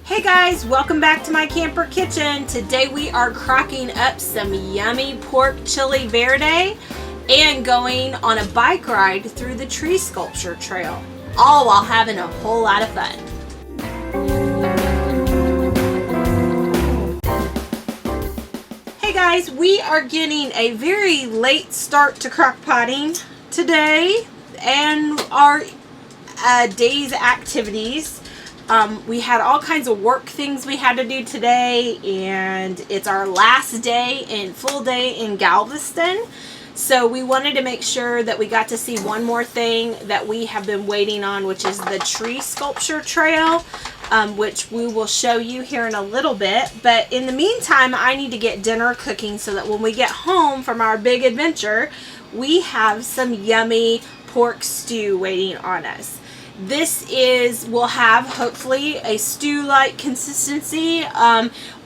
Hey guys, welcome back to my camper kitchen. Today we are crocking up some yummy pork chili verde and going on a bike ride through the tree sculpture trail, all while having a whole lot of fun. Hey guys, we are getting a very late start to crock potting today and our day's activities. We had all kinds of work things we had to do today, and it's our last day and full day in Galveston. So we wanted to make sure that we got to see one more thing that we have been waiting on, which is the tree sculpture trail, which we will show you here in a little bit. But in the meantime, I need to get dinner cooking so that when we get home from our big adventure, we have some yummy pork stew waiting on us. This will have hopefully a stew-like consistency,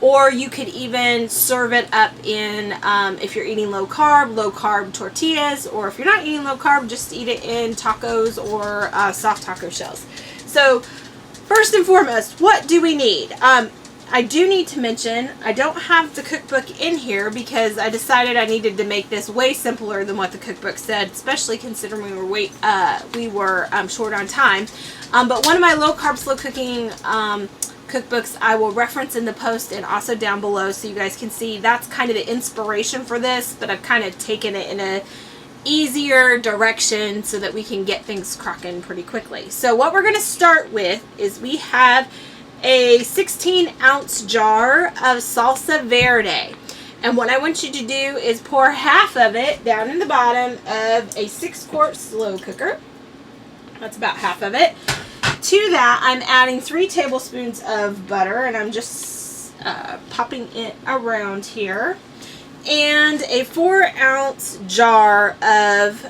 or you could even serve it up in, if you're eating low carb tortillas, or if you're not eating low carb, just eat it in tacos or soft taco shells. So first and foremost, what do we need? I do need to mention, I don't have the cookbook in here because I decided I needed to make this way simpler than what the cookbook said, especially considering we were short on time. But one of my low carb, slow cooking cookbooks I will reference in the post and also down below so you guys can see that's kind of the inspiration for this, but I've kind of taken it in a easier direction so that we can get things crocking pretty quickly. So what we're going to start with is we have a 16-ounce jar of salsa verde, and what I want you to do is pour half of it down in the bottom of a 6-quart slow cooker. That's about half of it. To that, I'm adding 3 tablespoons of butter, and I'm just popping it around here, and a 4-ounce jar of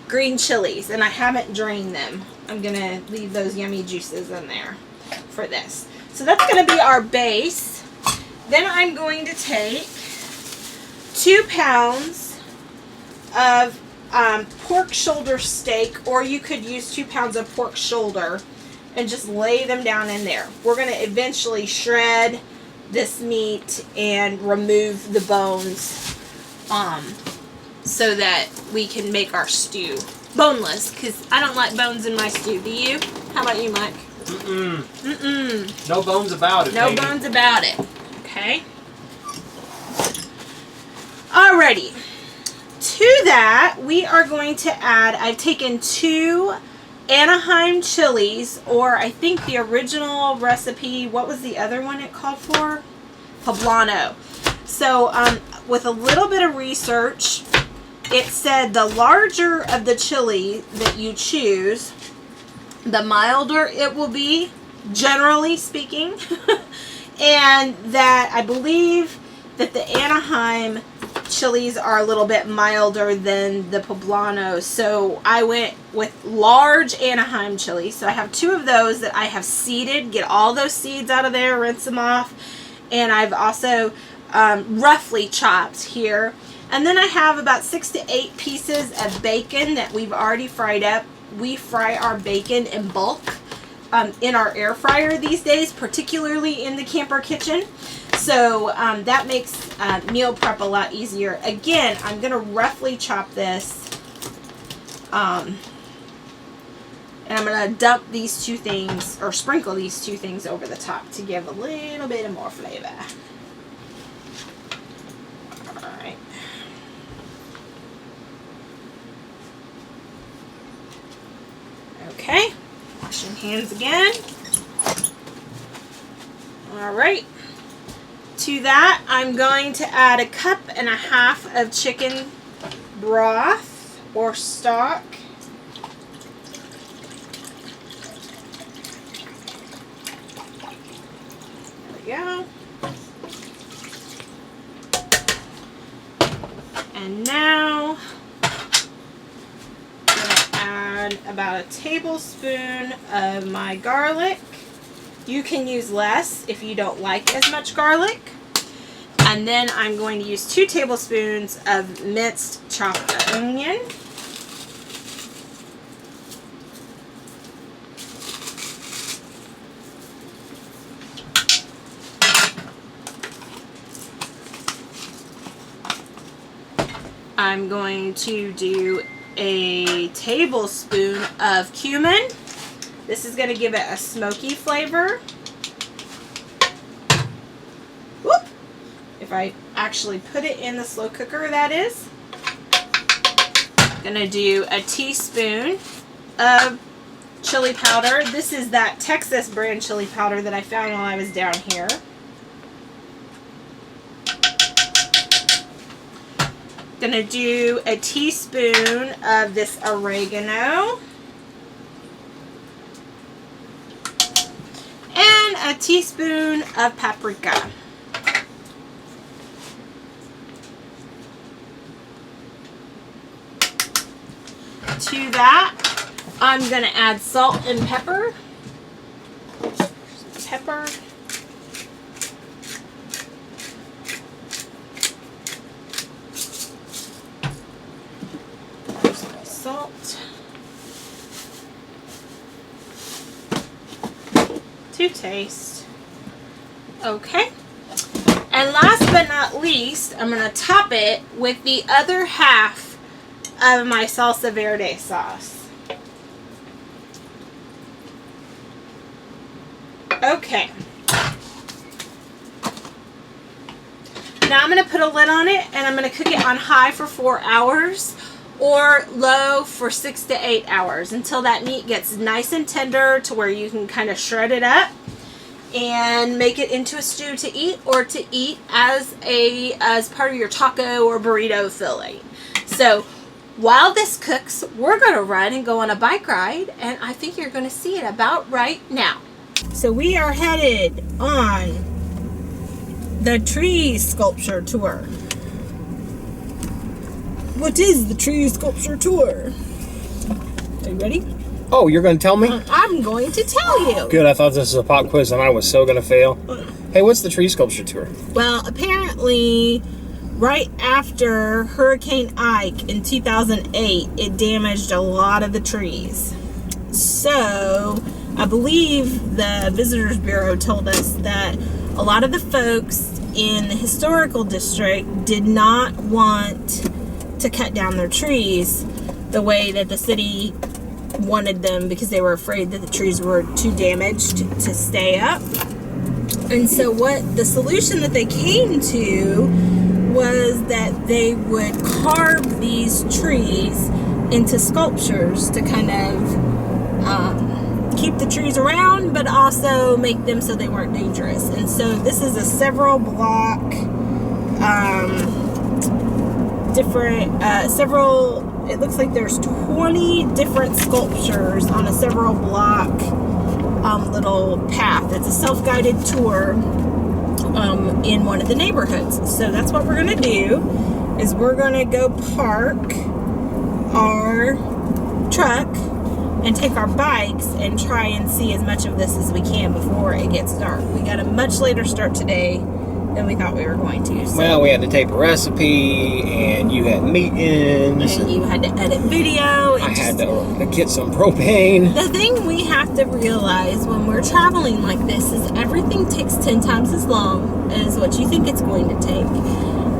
green chilies, and I haven't drained them. I'm gonna leave those yummy juices in there for this. So that's going to be our base. Then I'm going to take 2 pounds of pork shoulder steak, or you could use 2 pounds of pork shoulder and just lay them down in there. We're going to eventually shred this meat and remove the bones so that we can make our stew boneless, because I don't like bones in my stew. Do you? How about you, Mike? No bones about it. No bones about it. Okay. Alrighty. To that, we are going to add, I've taken 2 Anaheim chilies, or I think the original recipe, what was the other one it called for? Poblano. So, with a little bit of research, it said the larger of the chili that you choose, the milder it will be, generally speaking. And that I believe that the Anaheim chilies are a little bit milder than the Poblano. So I went with large Anaheim chilies. So I have 2 of those that I have seeded. Get all those seeds out of there, rinse them off. And I've also roughly chopped here. And then I have about 6 to 8 pieces of bacon that we've already fried up. We fry our bacon in bulk in our air fryer these days, particularly in the camper kitchen. So that makes meal prep a lot easier. Again, I'm going to roughly chop this. And I'm going to dump these 2 things, or sprinkle these 2 things over the top to give a little bit of more flavor. Alright. Okay, washing hands again. Alright, to that I'm going to add 1.5 cups of chicken broth or stock. There we go. And now about 1 tablespoon of my garlic. You can use less if you don't like as much garlic. And then I'm going to use 2 tablespoons of minced chopped onion. I'm going to do a tablespoon of cumin. This is going to give it a smoky flavor. Whoop! If I actually put it in the slow cooker, that is. Going to do a teaspoon of chili powder. This is that Texas brand chili powder that I found while I was down here. Gonna do a teaspoon of this oregano and a teaspoon of paprika. To that, I'm gonna add salt and pepper. Pepper. Salt to taste. Okay. And last but not least, I'm going to top it with the other half of my salsa verde sauce. Okay. Now I'm going to put a lid on it and I'm going to cook it on high for 4 hours. Or low for 6 to 8 hours until that meat gets nice and tender to where you can kind of shred it up and make it into a stew to eat, or to eat as part of your taco or burrito filling. So while this cooks, we're going to run and go on a bike ride, and I think you're going to see it about right now. So we are headed on the tree sculpture tour. What is the tree sculpture tour? Are you ready? Oh, you're going to tell me? I'm going to tell you. Good, I thought this was a pop quiz and I was so going to fail. Hey, what's the tree sculpture tour? Well, apparently, right after Hurricane Ike in 2008, it damaged a lot of the trees. So, I believe the Visitors Bureau told us that a lot of the folks in the historical district did not want to cut down their trees the way that the city wanted them, because they were afraid that the trees were too damaged to stay up. And so what the solution that they came to was that they would carve these trees into sculptures to kind of keep the trees around, but also make them so they weren't dangerous. And so this is a several block it looks like there's 20 different sculptures on a several block little path. It's a self-guided tour in one of the neighborhoods. So that's what we're going to do, is we're going to go park our truck and take our bikes and try and see as much of this as we can before it gets dark. We got a much later start today than we thought we were going to. So. Well, we had to tape a recipe, and you had meetings. And you had to edit video. I had to get some propane. The thing we have to realize when we're traveling like this is everything takes 10 times as long as what you think it's going to take.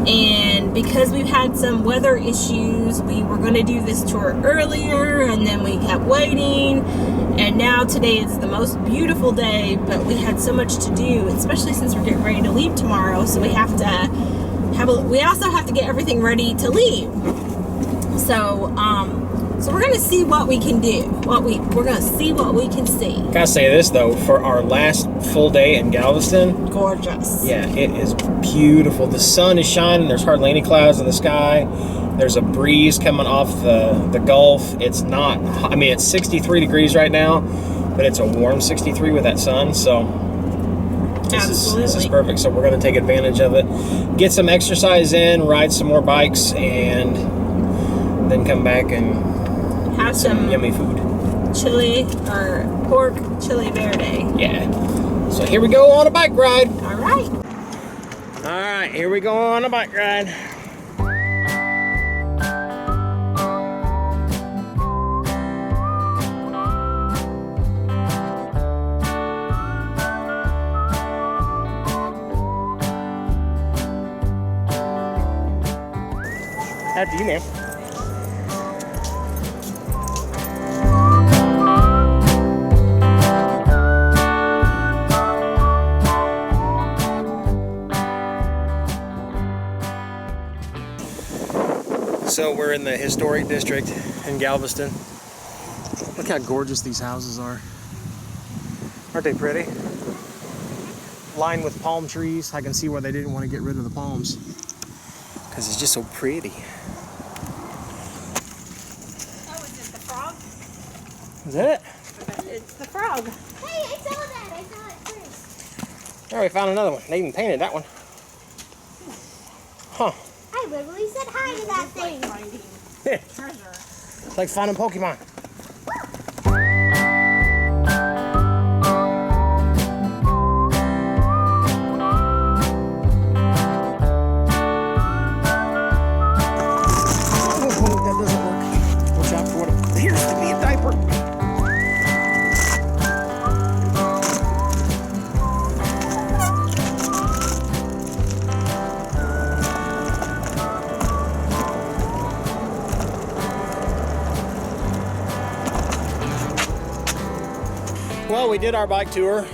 And because we've had some weather issues, we were going to do this tour earlier, and then we kept waiting. And now today is the most beautiful day, but we had so much to do, especially since we're getting ready to leave tomorrow. So we have to we also have to get everything ready to leave. So we're going to see what we can do. We're going to see what we can see. Gotta say this though, for our last full day in Galveston, gorgeous. Yeah, it is beautiful. The sun is shining. There's hardly any clouds in the sky. There's a breeze coming off the Gulf. It's not, I mean, it's 63 degrees right now, but it's a warm 63 with that sun. So this is perfect. So we're going to take advantage of it, get some exercise in, ride some more bikes, and then come back and have some yummy food. Chili or pork chili verde. Yeah. So here we go on a bike ride. All right. All right, here we go on a bike ride. After you, ma'am. So we're in the historic district in Galveston. Look how gorgeous these houses are. Aren't they pretty? Lined with palm trees. I can see why they didn't want to get rid of the palms, because it's just so pretty. Oh, is it the frog? Is that it? It's the frog. Hey, I saw that. I saw it first. Oh, we found another one. They even painted that one. Huh. I literally said hi to that thing. Finding treasure. It's like finding Pokemon. Well, we did our bike tour.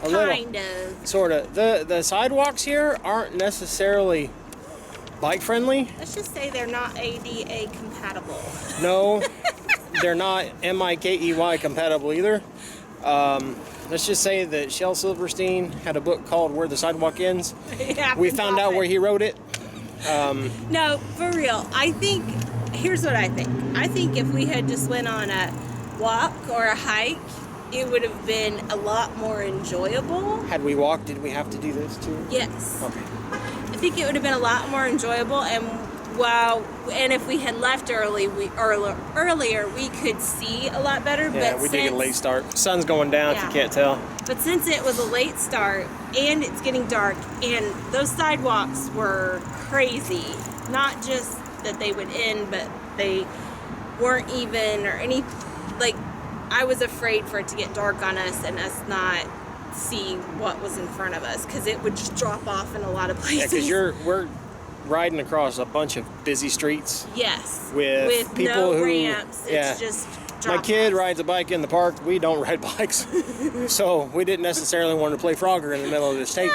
Kind of. Sort of. The sidewalks here aren't necessarily bike friendly. Let's just say they're not ADA compatible. No, they're not Mikey compatible either. Let's just say that Shel Silverstein had a book called Where the Sidewalk Ends. We found out where he wrote it. No, for real. Here's what I think. I think if we had just went on a walk or a hike, it would have been a lot more enjoyable. Had we walked, did we have to do this too? Yes. Okay. I think it would have been a lot more enjoyable, and if we had left earlier, we could see a lot better. Yeah, but we did get a late start. Sun's going down, if you can't tell. But since it was a late start and it's getting dark, and those sidewalks were crazy, not just that they would end, but they weren't even or any, like, I was afraid for it to get dark on us and us not see what was in front of us, because it would just drop off in a lot of places. Yeah, because we're riding across a bunch of busy streets. Yes. With people no who, ramps. yeah. It's just My kid rides a bike in the park. We don't ride bikes. So we didn't necessarily want to play Frogger in the middle of this taping.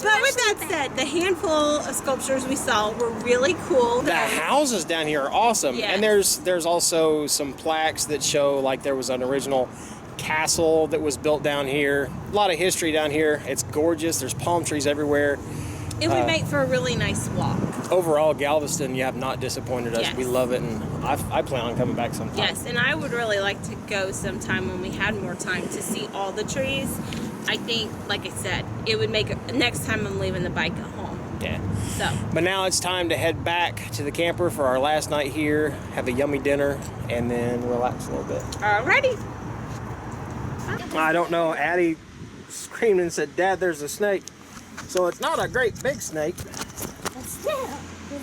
But with that said, the handful of sculptures we saw were really cool. The houses down here are awesome. Yes. And there's also some plaques that show like there was an original castle that was built down here. A lot of history down here. It's gorgeous. There's palm trees everywhere. It would make for a really nice walk. Overall, Galveston, you have not disappointed us. Yes. We love it, and I plan on coming back sometime. Yes, and I would really like to go sometime when we had more time to see all the trees. I think, like I said, it would make next time I'm leaving the bike at home. Yeah. So. But now it's time to head back to the camper for our last night here, have a yummy dinner, and then relax a little bit. Alrighty. I don't know. Addie screamed and said, "Dad, there's a snake." So it's not a great big snake.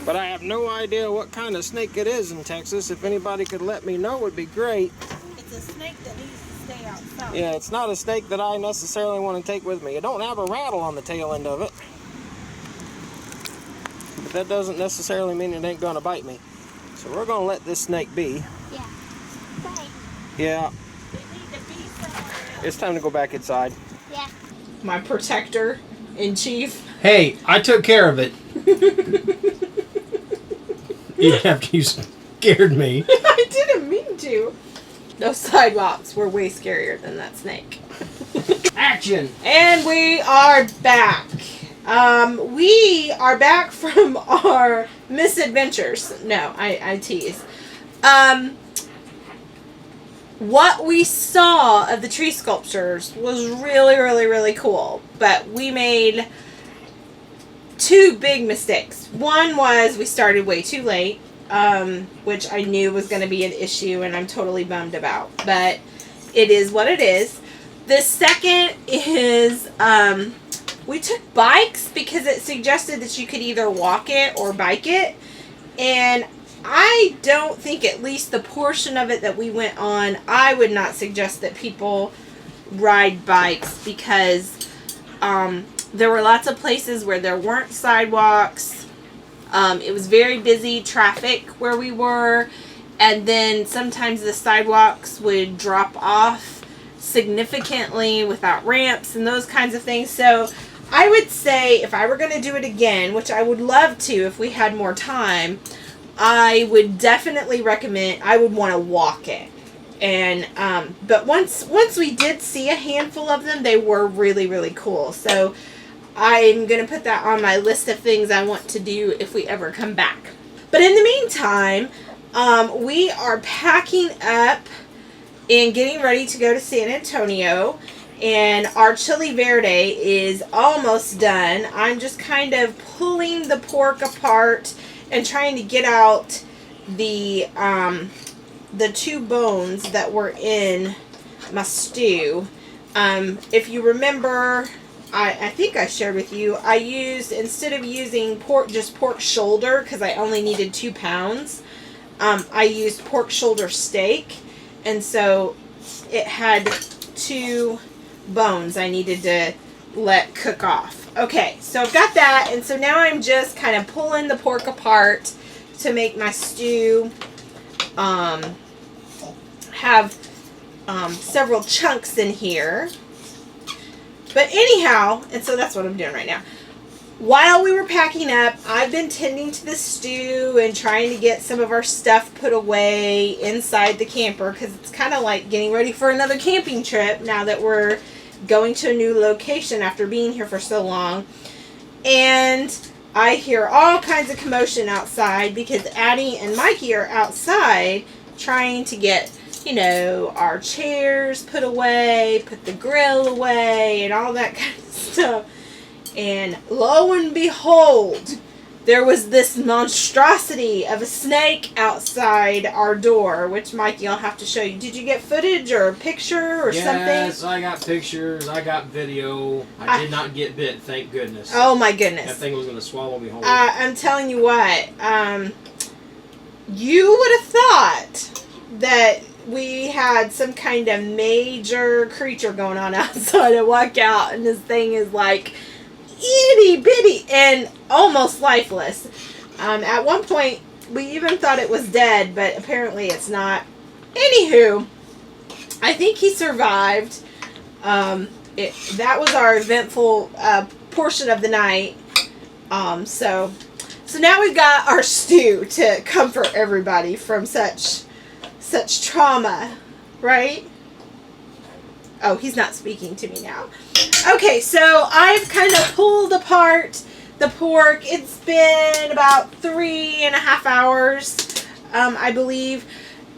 But I have no idea what kind of snake it is in Texas. If anybody could let me know, it would be great. It's a snake that needs to stay outside. Yeah, it's not a snake that I necessarily want to take with me. It don't have a rattle on the tail end of it. But that doesn't necessarily mean it ain't gonna bite me. So we're gonna let this snake be. Yeah. Bye. Yeah. They need to be somewhere else. It's time to go back inside. Yeah. My protector in chief. Hey, I took care of it. Even after you scared me. I didn't mean to. Those sidewalks were way scarier than that snake. Action! And we are back. We are back from our misadventures. No, I tease. What we saw of the tree sculptures was really, really, really cool. But we made two big mistakes. One was we started way too late, which I knew was going to be an issue, and I'm totally bummed about. But it is what it is. The second is we took bikes because it suggested that you could either walk it or bike it. And I don't think, at least the portion of it that we went on, I would not suggest that people ride bikes, because there were lots of places where there weren't sidewalks. It was very busy traffic where we were, and then sometimes the sidewalks would drop off significantly without ramps and those kinds of things. So I would say if I were going to do it again, which I would love to if we had more time, I would definitely recommend, I would want to walk it. And but once we did see a handful of them, they were really, really cool. So I'm going to put that on my list of things I want to do if we ever come back. But in the meantime, we are packing up and getting ready to go to San Antonio. And our Chile Verde is almost done. I'm just kind of pulling the pork apart and trying to get out the 2 bones that were in my stew. If you remember, I think I shared with you, I used, instead of using just pork shoulder, because I only needed 2 pounds, I used pork shoulder steak, and so it had 2 bones I needed to let cook off. Okay, so I've got that, and so now I'm just kind of pulling the pork apart to make my stew have several chunks in here. But anyhow, and so that's what I'm doing right now. While we were packing up, I've been tending to the stew and trying to get some of our stuff put away inside the camper, because it's kind of like getting ready for another camping trip now that we're going to a new location after being here for so long. And I hear all kinds of commotion outside because Addie and Mikey are outside trying to get, you know, our chairs put away, put the grill away, and all that kind of stuff. And lo and behold, there was this monstrosity of a snake outside our door, which, Mikey, I'll have to show you. Did you get footage or a picture or something? Yes, I got pictures. I got video. I did not get bit, thank goodness. Oh, my goodness. That thing was going to swallow me whole. I'm telling you what. You would have thought that we had some kind of major creature going on outside. I walk out, and this thing is like itty bitty and almost lifeless. At one point, we even thought it was dead, but apparently it's not. Anywho, I think he survived. That was our eventful portion of the night. So now we've got our stew to comfort everybody from such trauma, right? Oh, he's not speaking to me now. Okay, so I've kind of pulled apart the pork. It's been about 3.5 hours, I believe.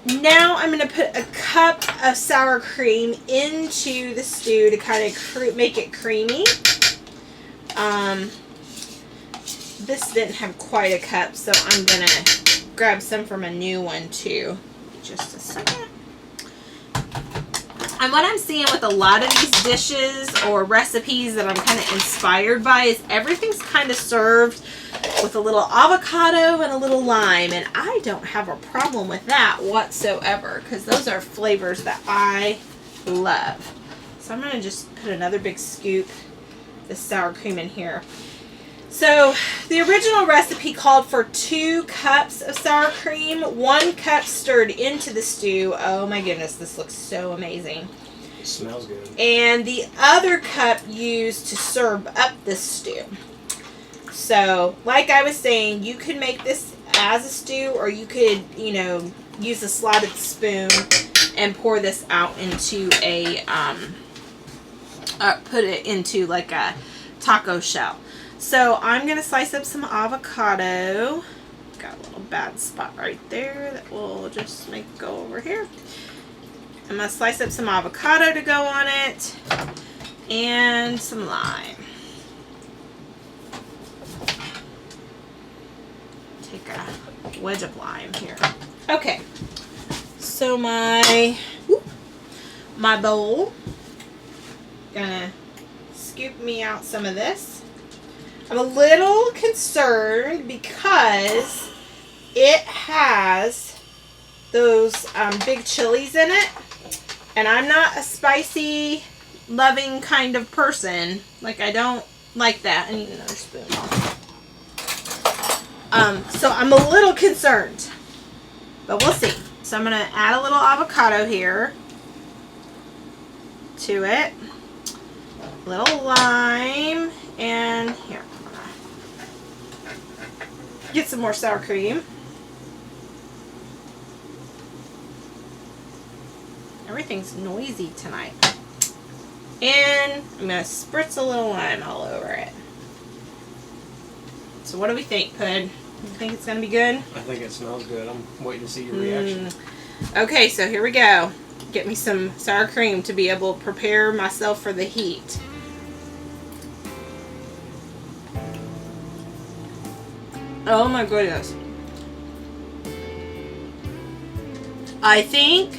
Now I'm going to put a cup of sour cream into the stew to kind of make it creamy. This didn't have quite a cup, so I'm going to grab some from a new one too. Just a second. And what I'm seeing with a lot of these dishes or recipes that I'm kind of inspired by is everything's kind of served with a little avocado and a little lime. And I don't have a problem with that whatsoever, because those are flavors that I love. So I'm going to just put another big scoop of the sour cream in here. So the original recipe called for 2 cups of sour cream, 1 cup stirred into the stew. Oh my goodness, this looks so amazing. It smells good. And the other cup used to serve up the stew. So, like I was saying, you could make this as a stew, or you could, you know, use a slotted spoon and pour this out into a, put it into like a taco shell. So I'm going to slice up some avocado. Got a little bad spot right there that we'll just make go over here. I'm going to slice up some avocado to go on it. And some lime. Take a wedge of lime here. Okay. So my bowl. Gonna scoop me out some of this. I'm a little concerned because it has those big chilies in it, and I'm not a spicy loving kind of person. Like, I don't like that. I need another spoon. So I'm a little concerned, but we'll see. So I'm gonna add a little avocado here to it, a little lime, and here, I'm gonna get some more sour cream. Everything's noisy tonight. And I'm gonna spritz a little lime all over it. So what do we think, Pud? You think it's gonna be good? I think it smells good. I'm waiting to see your reaction. Okay, so here we go. Get me some sour cream to be able to prepare myself for the heat. Oh my goodness. I think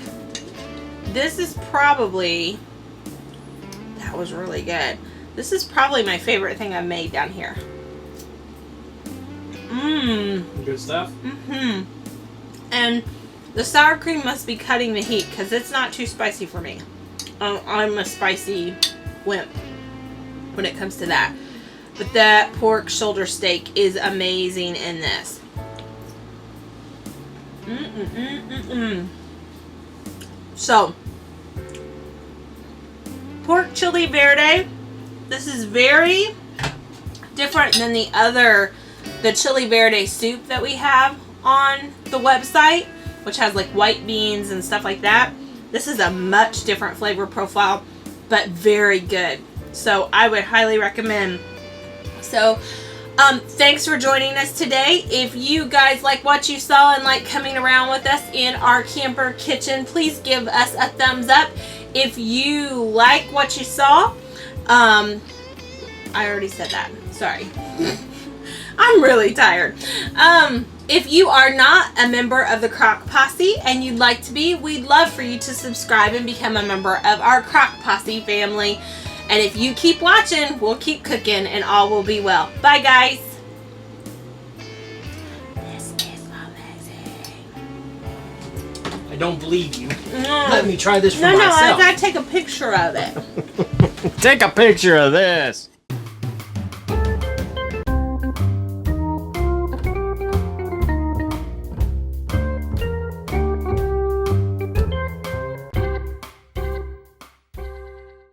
this is probably, that was really good. This is probably my favorite thing I've made down here. Good stuff. And the sour cream must be cutting the heat because it's not too spicy for me. I'm a spicy wimp when it comes to that. But that pork shoulder steak is amazing in this. So, pork chili verde. This is very different than the chili verde soup that we have on the website, which has like white beans and stuff like that. This is a much different flavor profile, but very good. So I would highly recommend. So thanks for joining us today. If you guys like what you saw and like coming around with us in our camper kitchen, please give us a thumbs up. If you like what you saw, I already said that. Sorry. I'm really tired. If you are not a member of the Crock Posse and you'd like to be, we'd love for you to subscribe and become a member of our Crock Posse family. And if you keep watching, we'll keep cooking and all will be well. Bye, guys. This is amazing. I don't believe you. Let me try this for No, myself. I gotta take a picture of it. Take a picture of this.